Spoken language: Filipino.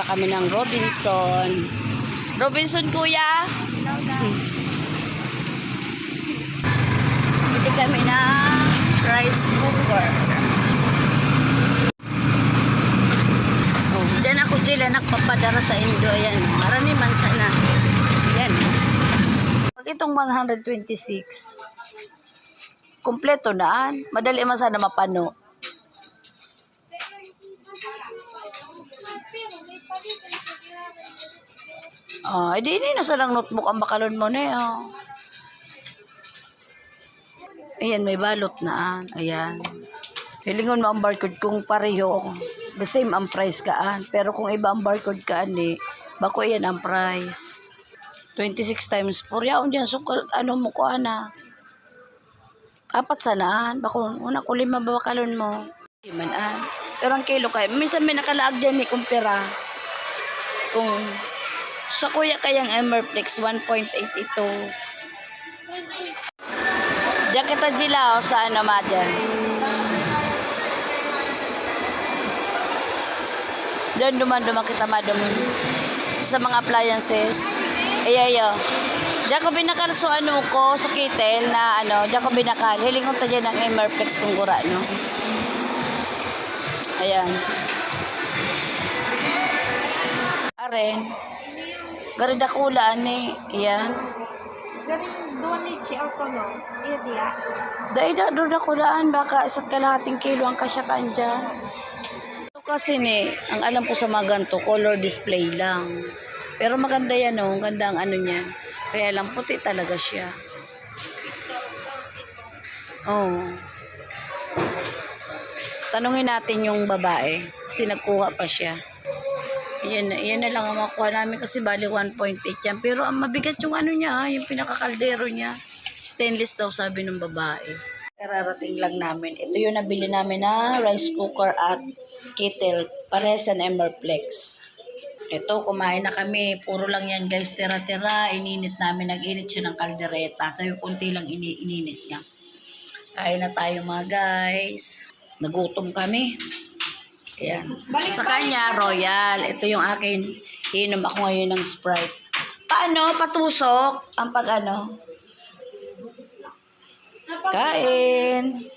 kami ng Robinson. Robinson, kuya. Bili kami ng rice cooker. Oh, dyan ako sila nagpapadara sa Indo. Ayan, marami man sana. Ayan. Pag itong 126, kompleto na. Madali man sana mapano. Edi ini nasa lang notebook ang bakalon mo na oh. Ayan, may balot na. Ayan. Hilingon mo ang barcode kung pareho. The same ang price kaan. Pero kung iba ang barcode kaan bako yan ang price. 26 times 4. Yaon dyan. So, ano mo ko ana? Apat sanaan. Bako, una ko 5 bakalon mo. Liman. Pero ang kilo kayo. Minsan may nakalaag dyan kumpira. Kung sa kuya kayang Emerflex 1.8 ito. Diyan kita jila sa ano madyan. Doon duman kita madamon sa mga appliances. Ayayo. Diyan ko binakal so ano ko sa kitel na ano, diyan ko binakal. Hilingon ta dyan ng Emerflex kung gura no. Ayan. Aren. Garida kula ani. Ayan. Garing doon ni si auto no. Iya dia. Dahil doon kulaan baka isa't kalahating kilo ang kasya kanya. Ito kasi ang alam ko sa mga ganito, color display lang. Pero maganda yan oh, ganda ang ano niyan. Kaya lang puti talaga siya. Oh. Tanungin natin yung babae kasi nagkuha pa siya. Yan na lang ang makuha namin kasi bali 1.8 yan. Pero ang mabigat yung ano niya, yung pinakakaldero niya. Stainless daw sabi ng babae. Kararating lang namin. Ito yung nabili namin na rice cooker at kettle. Parehas ng Emerflex. Ito, kumain na kami. Puro lang yan guys, tira-tira. Ininit namin. Nag-init siya ng kaldereta. Sayo kunti lang ininit niya. Kain na tayo mga guys. Nagutom kami. Ayan. Sa kanya, Royal. Ito yung akin. Inom ako ngayon ng Sprite. Paano? Patusok? Ang pag ano? Kain.